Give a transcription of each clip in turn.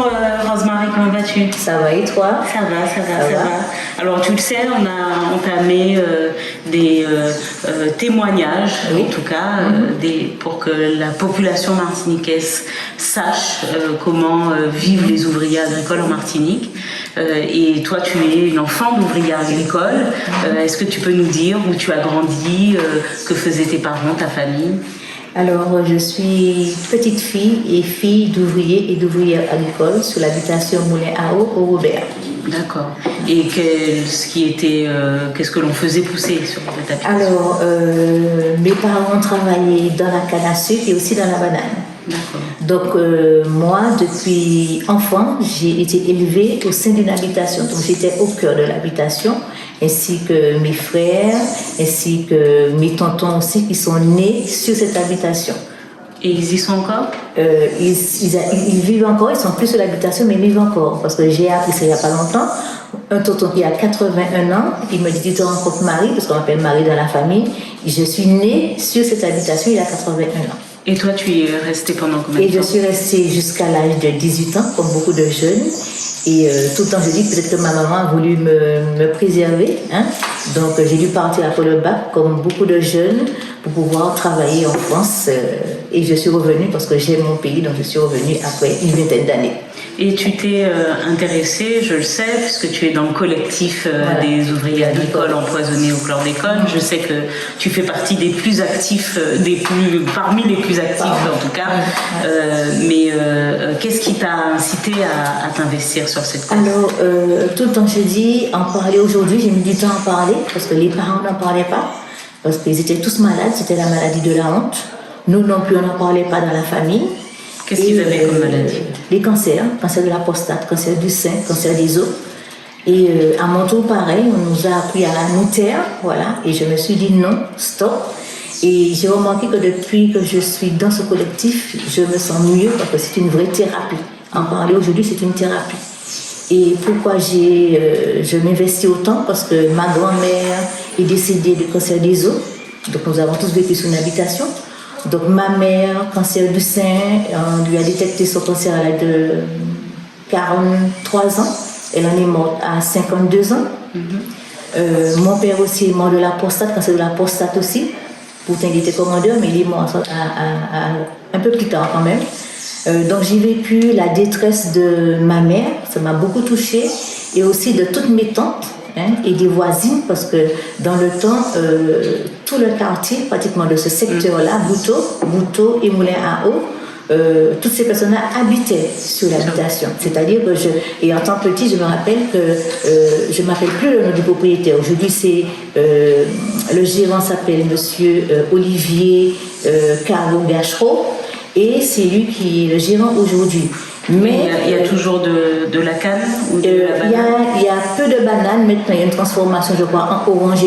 Rosemary, comment vas-tu? Ça va et toi? Ça va. Alors tu le sais, on a entamé des témoignages, oui. En tout cas, pour que la population martiniquaise sache comment vivent les ouvriers agricoles en Martinique. Et toi, tu es une enfant d'ouvrier agricole. Est-ce que tu peux nous dire où tu as grandi, que faisaient tes parents, ta famille? Alors, je suis petite fille et fille d'ouvriers et d'ouvrières agricoles sur l'habitation Moulin à Eau au Robert. D'accord. Et qu'est-ce que l'on faisait pousser sur cette habitation? Alors, mes parents travaillaient dans la canne à sucre et aussi dans la banane. D'accord. Donc, moi, depuis enfant, j'ai été élevée au sein d'une habitation. Donc, j'étais au cœur de l'habitation, ainsi que mes frères, ainsi que mes tontons aussi, qui sont nés sur cette habitation. Et ils y sont encore? Ils vivent encore, ils sont plus sur l'habitation, mais ils vivent encore. Parce que j'ai appris ça il n'y a pas longtemps. Un tonton qui a 81 ans, il me dit, tu te rencontres Marie, parce qu'on m'appelle Marie dans la famille. Je suis née sur cette habitation, il a 81 ans. Et toi, tu y es restée pendant combien de temps? Et je suis restée jusqu'à l'âge de 18 ans, comme beaucoup de jeunes. Et tout le temps, je dis peut-être que ma maman a voulu me préserver. Hein? Donc, j'ai dû partir après le bac, comme beaucoup de jeunes, pour pouvoir travailler en France. Et je suis revenue parce que j'aime mon pays, donc je suis revenue après une vingtaine d'années. Et tu t'es intéressée, je le sais, puisque tu es dans le collectif des ouvriers agricoles empoisonnés au chlordécone. Je sais que tu fais partie des plus actifs, parmi les plus actifs en tout cas. Mais qu'est-ce qui t'a incité à t'investir sur cette cause? Alors, tout le temps je dis, en parler aujourd'hui, j'ai mis du temps à en parler, parce que les parents n'en parlaient pas, parce qu'ils étaient tous malades, c'était la maladie de la honte. Nous non plus, on n'en parlait pas dans la famille. Qu'est-ce qu'ils avaient comme maladie? Les cancers, cancer de la prostate, cancer du sein, cancer des os. Et à mon tour, pareil, on nous a appris à nous taire, voilà. Et je me suis dit non, stop. Et j'ai remarqué que depuis que je suis dans ce collectif, je me sens mieux parce que c'est une vraie thérapie. En parler aujourd'hui, c'est une thérapie. Et pourquoi je m'investis autant? Parce que ma grand-mère est décédée du cancer des os. Donc nous avons tous vécu sur une habitation. Donc ma mère, cancer du sein, on lui a détecté son cancer à l'âge de 43 ans. Elle en est morte à 52 ans. Mon père aussi est mort de la prostate, cancer de la prostate aussi. Pourtant il était commandeur, mais il est mort un peu plus tard quand même. Donc j'ai vécu la détresse de ma mère, ça m'a beaucoup touchée, et aussi de toutes mes tantes. Et des voisines, parce que dans le temps, tout le quartier, pratiquement de ce secteur-là, Bouteau et Moulin à Eau, toutes ces personnes-là habitaient sur l'habitation. C'est-à-dire que et en tant que petit, je me rappelle que je ne m'appelle plus le nom du propriétaire. Aujourd'hui, c'est le gérant s'appelle Monsieur Olivier Carlo Gachereau, et c'est lui qui est le gérant aujourd'hui. Mais il y a toujours de la canne ou de la banane? Il y a peu de bananes. Maintenant, il y a une transformation, je crois, en orange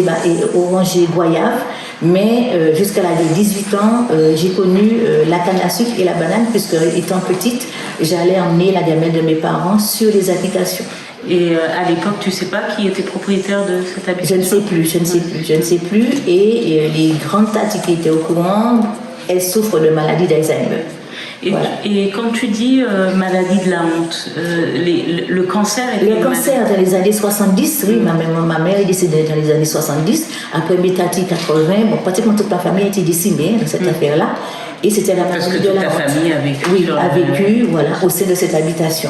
et goyave. Mais jusqu'à l'âge de 18 ans, j'ai connu la canne à sucre et la banane, puisque étant petite, j'allais emmener la gamelle de mes parents sur les habitations. Et à l'époque, tu ne sais pas qui était propriétaire de cette habitation? Je ne sais plus. Et les grandes tatis qui étaient au courant, elles souffrent de maladie d'Alzheimer. Voilà. Et quand tu dis maladie de la honte, le cancer dans les années 70, oui, ma mère est décédée dans les années 70, après mes tatis 80, pratiquement toute ma famille a été décimée dans cette affaire-là, et c'était la maladie de la honte. Parce que toute ta famille a vécu. Oui, a vécu, voilà, au sein de cette habitation.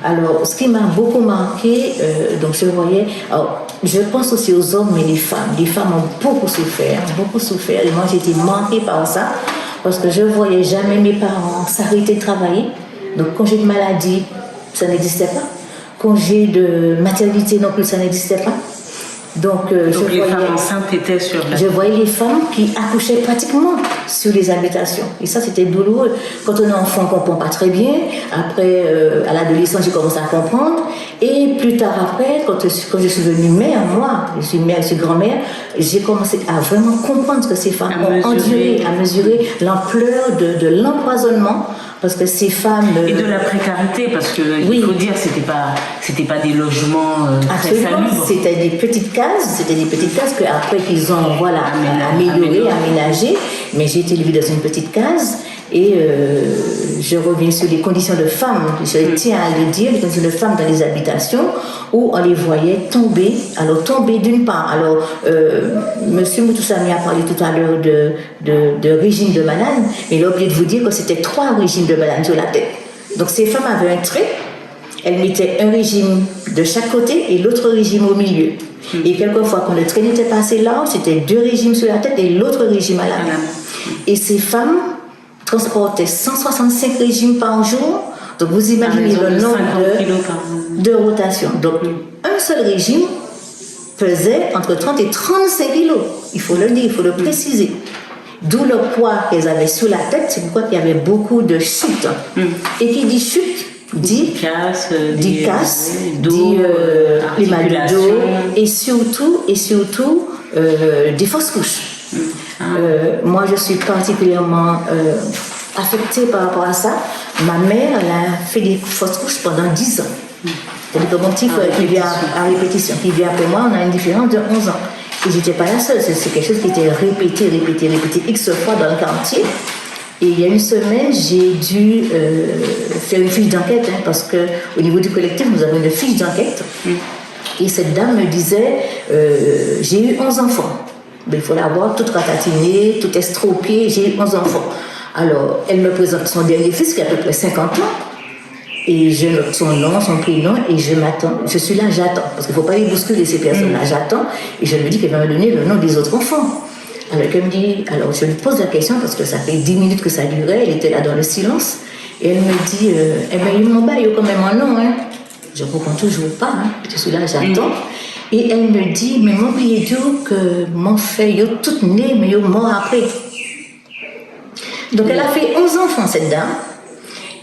Alors, ce qui m'a beaucoup marqué, donc je voyais, je pense aussi aux hommes, mais les femmes ont beaucoup souffert, et moi j'ai été marquée par ça. Parce que je ne voyais jamais mes parents s'arrêter de travailler. Donc, congé de maladie, ça n'existait pas. Congé de maternité non plus, ça n'existait pas. Donc les femmes enceintes étaient sur la... Je voyais les femmes qui accouchaient pratiquement sur les habitations. Et ça, c'était douloureux. Quand on est enfant, on ne comprend pas très bien. Après, à l'adolescence, j'ai commencé à comprendre. Et plus tard après, quand je suis devenue mère, moi, je suis mère, je suis grand-mère, j'ai commencé à vraiment comprendre ce que ces femmes ont enduré, à mesurer l'ampleur de l'empoisonnement. Parce que ces femmes... Et de la précarité, parce que il faut dire, c'était pas des logements très salubres. C'était des petites cases qu'après qu'ils ont améliorées, aménagées. Mais j'ai été élevée dans une petite case et je reviens sur les conditions de femmes, je tiens à le dire, les conditions de femmes dans les habitations où on les voyait tomber. Alors tomber d'une part, alors Monsieur Moutoussami a parlé tout à l'heure de régime de banane, mais il a oublié de vous dire que c'était 3 régimes de banane sur la tête. Donc ces femmes avaient un trait, elles mettaient un régime de chaque côté et l'autre régime au milieu. Et quelquefois, quand le trait n'était pas assez large, c'était 2 régimes sur la tête et l'autre régime à la main. Et ces femmes transportaient 165 régimes par jour. Donc vous imaginez le nombre de rotations. Donc un seul régime pesait entre 30 et 35 kilos. Il faut le dire, il faut le préciser. D'où le poids qu'elles avaient sur la tête, c'est pourquoi il y avait beaucoup de chutes. Et qui dit chute, dit casse, dit les mal de dos et surtout des fausses couches. Moi, je suis particulièrement affectée par rapport à ça. Ma mère, elle a fait des fausses couches pendant 10 ans. C'est-à-dire que mon petit frère qui vient à répétition, qui vient après moi, on a une différence de 11 ans. Et je n'étais pas la seule, c'est quelque chose qui était répété X fois dans le quartier. Et il y a une semaine, j'ai dû faire une fiche d'enquête, parce qu'au niveau du collectif, nous avons une fiche d'enquête. Et cette dame me disait, j'ai eu 11 enfants. Mais il faut l'avoir toute ratatinée, toute estropiée, j'ai eu 11 enfants. Alors, elle me présente son dernier fils qui a à peu près 50 ans. Et je note son nom, son prénom, et je m'attends. Je suis là, j'attends. Parce qu'il ne faut pas les bousculer, ces personnes-là. J'attends. Et je me dis qu'elle va me donner le nom des autres enfants. Alors, elle me dit, alors je lui pose la question, parce que ça fait 10 minutes que ça durait, elle était là dans le silence. Et elle me dit, il m'a baillé quand même un nom, hein. Je ne comprends toujours pas, hein. Je suis là, j'attends. Et elle me dit, mais m'oubliez Dieu que mon frère, il est tout né, mais il est mort après. Donc, elle a fait 11 enfants, cette dame.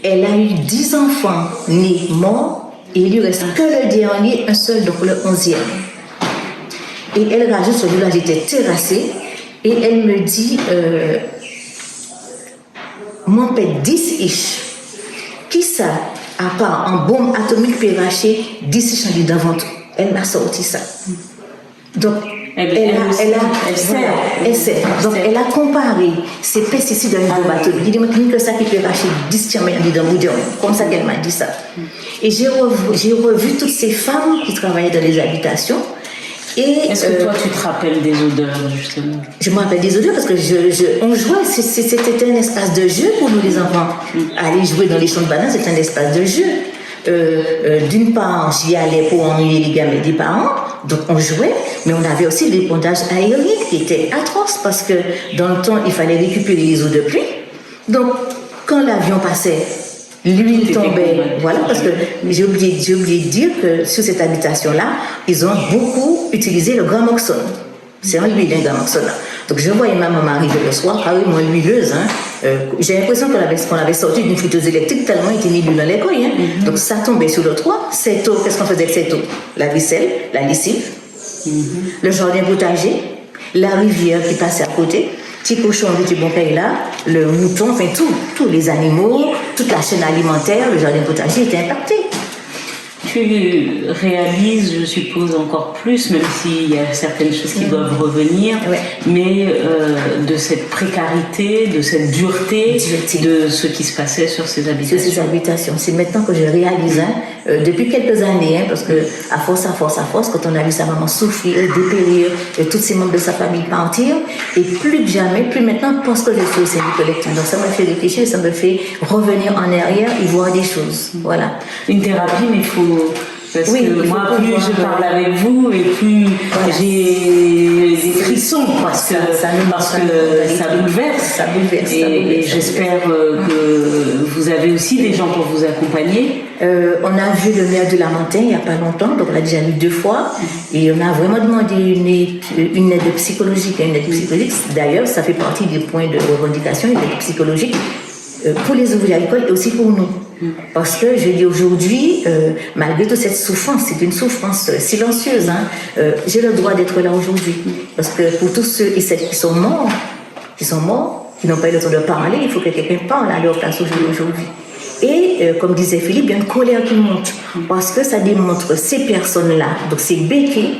Elle a eu 10 enfants nés morts et il lui reste que le dernier, un seul, donc le 11e. Et elle rajoute, celui-là, j'étais terrassée, et elle me dit, mon père 10 ish, qui ça, à part en bombe atomique péraché, 10 ish en lui devant tout. Elle m'a sorti ça. Donc, elle sait. Donc, elle a comparé ces pesticides à une bombe atomique. Il dit que ça qui peut racher 10 tiens dans le boudin. Comme ça qu'elle m'a dit ça. Et j'ai revu toutes ces femmes qui travaillaient dans les habitations. Est-ce que toi, tu te rappelles des odeurs, justement? Je me rappelle des odeurs parce que on jouait. C'était un espace de jeu pour nous, les enfants. Aller jouer dans les champs de bananes, c'est un espace de jeu. D'une part, j'y allais pour ennuyer les gamins des parents, donc on jouait, mais on avait aussi des pondages aériens qui étaient atroces parce que dans le temps, il fallait récupérer les eaux de pluie. Donc, quand l'avion passait, l'huile tombait. Voilà, parce que j'ai oublié de dire que sur cette habitation-là, ils ont beaucoup utilisé le gramoxone. C'est un huile, un gramoxone. Donc, je voyais ma maman arriver le soir, carrément huileuse. J'ai l'impression qu'on avait sorti d'une friteuse électrique tellement il était mis dans les couilles. Donc, ça tombait sur le toit. Cette eau, qu'est-ce qu'on faisait avec cette eau? La vaisselle, la lessive, le jardin potager, la rivière qui passait à côté, petit cochon, petit bon pays là, le mouton, enfin tous les animaux, toute la chaîne alimentaire, le jardin potager était impacté. Tu réalises, je suppose, encore plus, même s'il y a certaines choses qui doivent revenir, mais de cette précarité, de cette dureté de ce qui se passait sur ces habitations. Sur ces habitations. C'est maintenant que je réalise, depuis quelques années, parce que à force, quand on a vu sa maman souffrir, dépérir, et tous ses membres de sa famille partir, et plus que jamais, plus maintenant, parce que je suis au sein du collectif. Donc ça me fait réfléchir, ça me fait revenir en arrière et voir des choses. Voilà. Une thérapie, mais il faut... Parce que moi, plus je parle avec vous et plus j'ai des frissons parce que ça bouleverse. Et j'espère que vous avez aussi des gens pour vous accompagner. On a vu le maire de Lamentin il n'y a pas longtemps, donc on l'a déjà vu 2 fois. Et on a vraiment demandé une aide psychologique. D'ailleurs, ça fait partie des points de revendication, une aide psychologique pour les ouvriers agricoles et aussi pour nous. Parce que je dis aujourd'hui, malgré toute cette souffrance, c'est une souffrance silencieuse, j'ai le droit d'être là aujourd'hui. Parce que pour tous ceux et celles qui sont morts, qui n'ont pas eu le temps de parler, il faut que quelqu'un parle à leur place aujourd'hui. Et comme disait Philippe, il y a une colère qui monte. Parce que ça démontre ces personnes-là, donc ces béquets,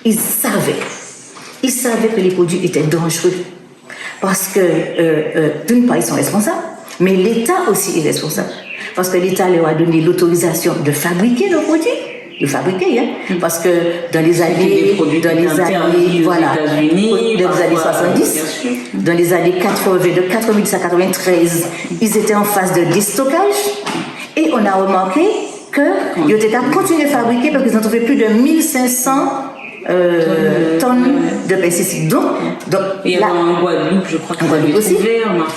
ils savaient que les produits étaient dangereux. Parce que, d'une part, ils sont responsables, mais l'État aussi est responsable. Parce que l'État leur a donné l'autorisation de fabriquer nos produits. De fabriquer, hein. Parce que dans les années, voilà, dans les années 70, dans les années 80, de 90 à 93, ils étaient en phase de déstockage et on a remarqué qu'ils étaient à continuer à fabriquer parce qu'ils ont trouvé plus de 1500 tonnes de pesticides. Donc il y a en Guadeloupe, je crois, en Guadeloupe aussi.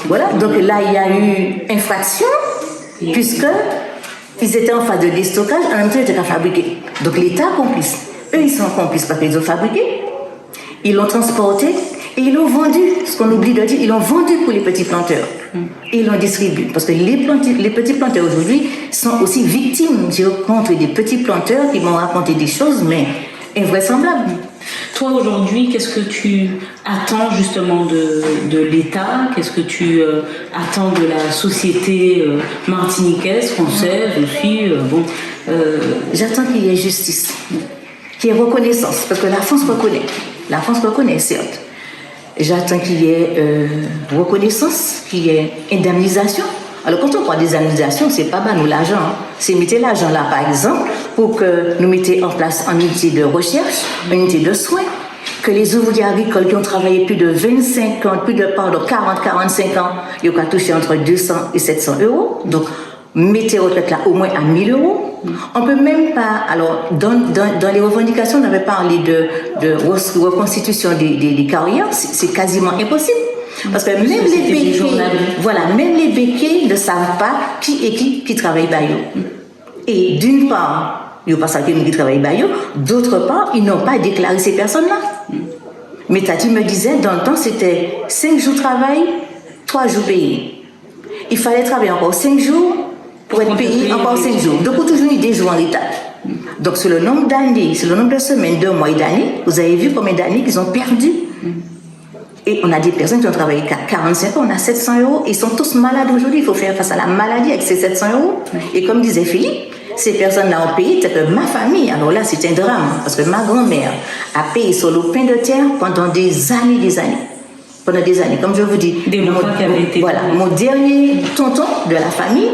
Voilà, donc là il y a eu infraction puisque ils étaient en phase de déstockage, en même temps ils étaient à fabriquer. Donc l'État complice. Eux ils sont complices parce qu'ils ont fabriqué, ils l'ont transporté et ils l'ont vendu. Ce qu'on oublie de dire, ils l'ont vendu pour les petits planteurs. Et ils l'ont distribué. Parce que les petits planteurs aujourd'hui sont aussi victimes. J'ai rencontré des petits planteurs qui m'ont raconté des choses, mais invraisemblables. Toi aujourd'hui, qu'est-ce que tu attends justement de l'État? Qu'est-ce que tu attends de la société martiniquaise, française aussi J'attends qu'il y ait justice, qu'il y ait reconnaissance, parce que la France reconnaît. La France reconnaît, certes. J'attends qu'il y ait reconnaissance, qu'il y ait indemnisation. Alors quand on parle des indemnisations, c'est pas nous l'argent, hein. C'est mettre l'argent là par exemple pour que nous mettions en place une unité de recherche, une unité de soins, que les ouvriers agricoles qui ont travaillé plus de 25 ans, 40-45 ans, ils ont touché entre 200 et 700 euros. Donc mettez retraite là au moins à 1000 euros. On peut même pas, alors dans les revendications, on avait parlé de reconstitution des carrières, c'est quasiment impossible. Parce que même les béquets ne savent pas qui est qui travaille baillot. Et d'une part, il n'y a pas ça qui travaille baillot, d'autre part, ils n'ont pas déclaré ces personnes-là. Mais Tati me disait, dans le temps, c'était 5 jours de travail, 3 jours payés. Il fallait travailler encore 5 jours pour être payé encore 5 jours. Donc, il faut toujours des jours en retard. Donc, sur le nombre d'années, sur le nombre de semaines, de mois et d'années, vous avez vu combien d'années qu'ils ont perdu. Et on a des personnes qui ont travaillé 45 ans, on a 700 euros, ils sont tous malades aujourd'hui, il faut faire face à la maladie avec ces 700 euros. Et comme disait Philippe, ces personnes-là ont payé, c'est que ma famille, alors là c'est un drame, parce que ma grand-mère a payé sur le pain de terre pendant des années. Pendant des années, comme je vous dis, mon dernier tonton de la famille,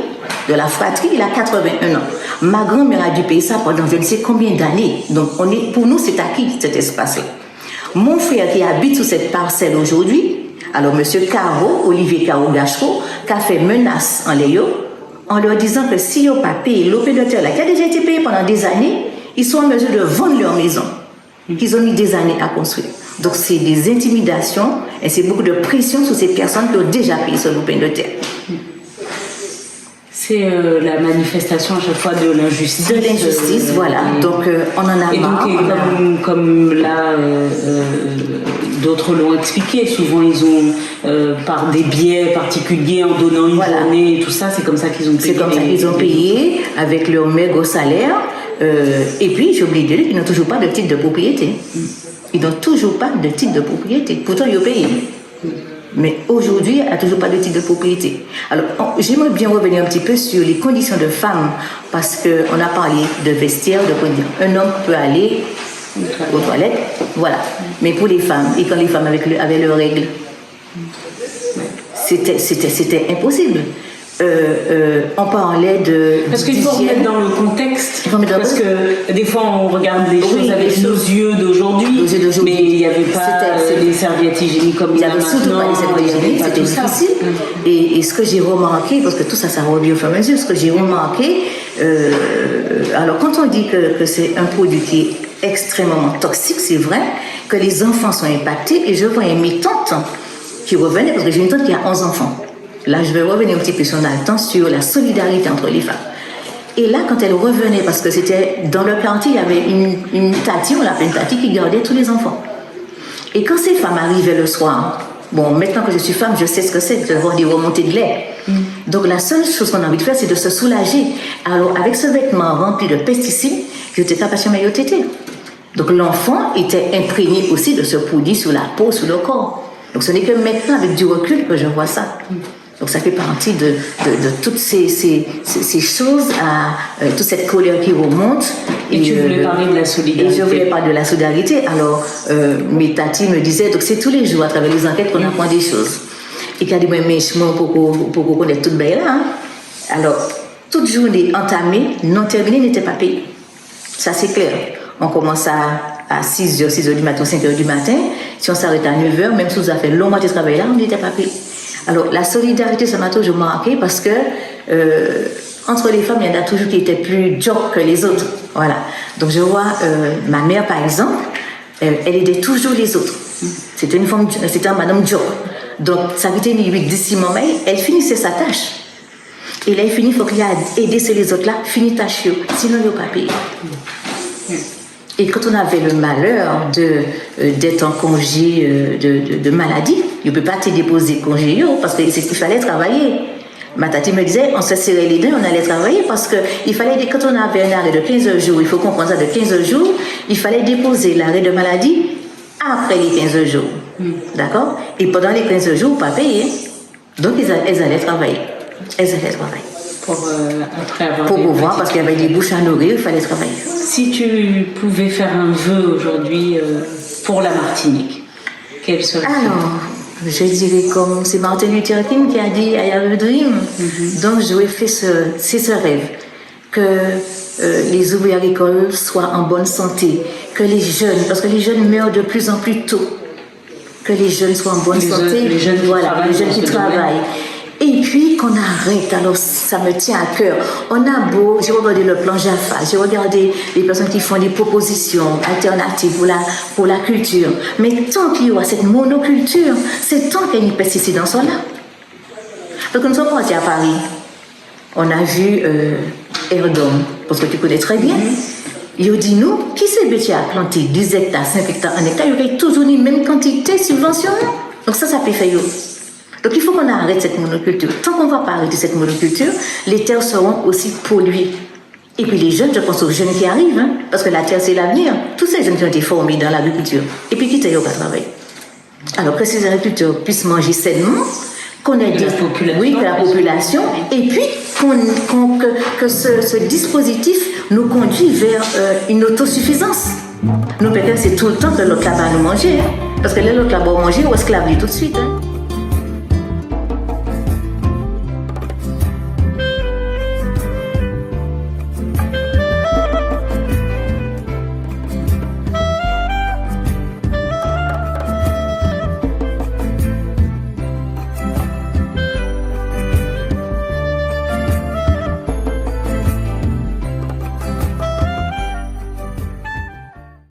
de la fratrie, il a 81 ans. Ma grand-mère a dû payer ça pendant je ne sais combien d'années. Donc pour nous c'est acquis cet espace-là. Mon frère qui habite sur cette parcelle aujourd'hui, alors monsieur Olivier Caro Gachereau, qui a fait menace en Léo, en leur disant que s'ils n'ont pas payé l'OP de terre, qui a déjà été payé pendant des années, ils sont en mesure de vendre leur maison, qu'ils ont mis des années à construire. Donc c'est des intimidations et c'est beaucoup de pression sur ces personnes qui ont déjà payé ce l'OP de terre. C'est la manifestation à chaque fois de l'injustice. De l'injustice, voilà. Donc on en a marre. Et comme là, d'autres l'ont expliqué, souvent ils ont, par des biais particuliers, en donnant une journée et tout ça, c'est comme ça qu'ils ont payé. C'est comme ça qu'ils ont payé, avec leur maigre salaire. Et puis, j'ai oublié de dire qu'ils n'ont toujours pas de titre de propriété. Ils n'ont toujours pas de titre de propriété. Pourtant, ils ont payé. Mais aujourd'hui, il n'y a toujours pas de titre de propriété. Alors, j'aimerais bien revenir un petit peu sur les conditions de femmes, parce qu'on a parlé de vestiaire, de conditions. Un homme peut aller aux toilettes, voilà. Mais pour les femmes, et quand les femmes avaient leurs règles, c'était impossible. On parlait de... Parce qu'il faut remettre dans le contexte, parce que des fois on regarde les choses avec nos yeux d'aujourd'hui, mais il n'y avait pas les serviettes hygiéniques comme il y a maintenant. Il n'y avait surtout pas les serviettes hygiéniques, c'était difficile. Et ce que j'ai remarqué, parce que tout ça revient au fur et à mesure, ce que j'ai remarqué, alors quand on dit que c'est un produit qui est extrêmement toxique, c'est vrai que les enfants sont impactés, et je voyais mes tantes qui revenaient, parce que j'ai une tante qui a 11 enfants. Là, je vais revenir un petit peu sur le temps sur la solidarité entre les femmes. Et là, quand elle revenait, parce que c'était dans le quartier, il y avait une tati, on l'appelle une tati, qui gardait tous les enfants. Et quand ces femmes arrivaient le soir, bon, maintenant que je suis femme, je sais ce que c'est de voir des remontées de lait. Donc la seule chose qu'on a envie de faire, c'est de se soulager. Alors, avec ce vêtement rempli de pesticides, je n'étais pas patiente, mais je t'étais. Donc l'enfant était imprégné aussi de ce produit sur la peau, sur le corps. Donc ce n'est que maintenant, avec du recul, que je vois ça. Donc ça fait partie de toutes ces choses, toute cette colère qui remonte. Et tu voulais parler de la solidarité. Et je voulais parler de la solidarité. Alors, mes tatis me disaient, donc c'est tous les jours à travers les enquêtes qu'on apprend des choses. Et qu'il y a des moyens pour connaître tout le là. Alors, toute journée entamée, non terminée, n'était pas payée. Ça c'est clair. On commence à 6h du matin, 5h du matin. Si on s'arrête à 9h, même si vous avez fait longtemps de travail là, on n'était pas payé. Alors, la solidarité, ça m'a toujours marqué parce que entre les femmes, il y en a toujours qui étaient plus dures que les autres. Voilà. Donc, je vois ma mère, par exemple, elle aidait toujours les autres. C'était une madame dure. Donc, ça avait été une 8-10 moments, elle finissait sa tâche. Et là, il finit, il faut qu'il y ait aidé les autres là, finit tâche, sinon, il n'y a pas payé. Et quand on avait le malheur d'être en congé de maladie, il ne peut pas te déposer congé parce qu'il fallait travailler. Ma tati me disait, on se serrait les dents, on allait travailler parce qu'il fallait, quand on avait un arrêt de 15 jours, il faut comprendre ça de 15 jours, il fallait déposer l'arrêt de maladie après les 15 jours. D'accord? Et pendant les 15 jours, pas payé. Donc, elles allaient travailler. Pour pouvoir, parce qu'il y avait des bouches à nourrir, il fallait travailler. Si tu pouvais faire un vœu aujourd'hui pour la Martinique, quel serait? Alors, je dirais comme c'est Martin Luther King qui a dit I have a dream. Donc, j'aurais fait ce rêve que les ouvriers agricoles soient en bonne santé, que les jeunes, parce que les jeunes meurent de plus en plus tôt, que les jeunes soient en bonne santé, les jeunes qui travaillent. Et puis qu'on arrête, alors ça me tient à cœur. On a beau, j'ai regardé le plan Jaffa, j'ai regardé les personnes qui font des propositions alternatives pour la culture. Mais tant qu'il y aura cette monoculture, c'est tant qu'il y a des pesticides en là. Donc nous sommes partis à Paris. On a vu Erdom, parce que tu connais très bien. Il dit nous, qui s'est bêté à planter 10 hectares, 5 hectares, 1 hectare, il y aurait toujours les mêmes quantités subventionnées. Donc ça peut faire. Donc il faut qu'on arrête cette monoculture. Tant qu'on ne va pas arrêter cette monoculture, les terres seront aussi polluées. Et puis les jeunes, je pense aux jeunes qui arrivent, parce que la terre c'est l'avenir. Tous ces jeunes qui ont été formés dans l'agriculture. Et puis qui t'aillent au travail. Alors que ces agriculteurs puissent manger sainement, qu'on ait que la population, et puis que ce dispositif nous conduit vers une autosuffisance. Nous, peut-être, c'est tout le temps que l'autre là-bas nous manger. Parce que l'autre là-bas manger, on esclave tout de suite.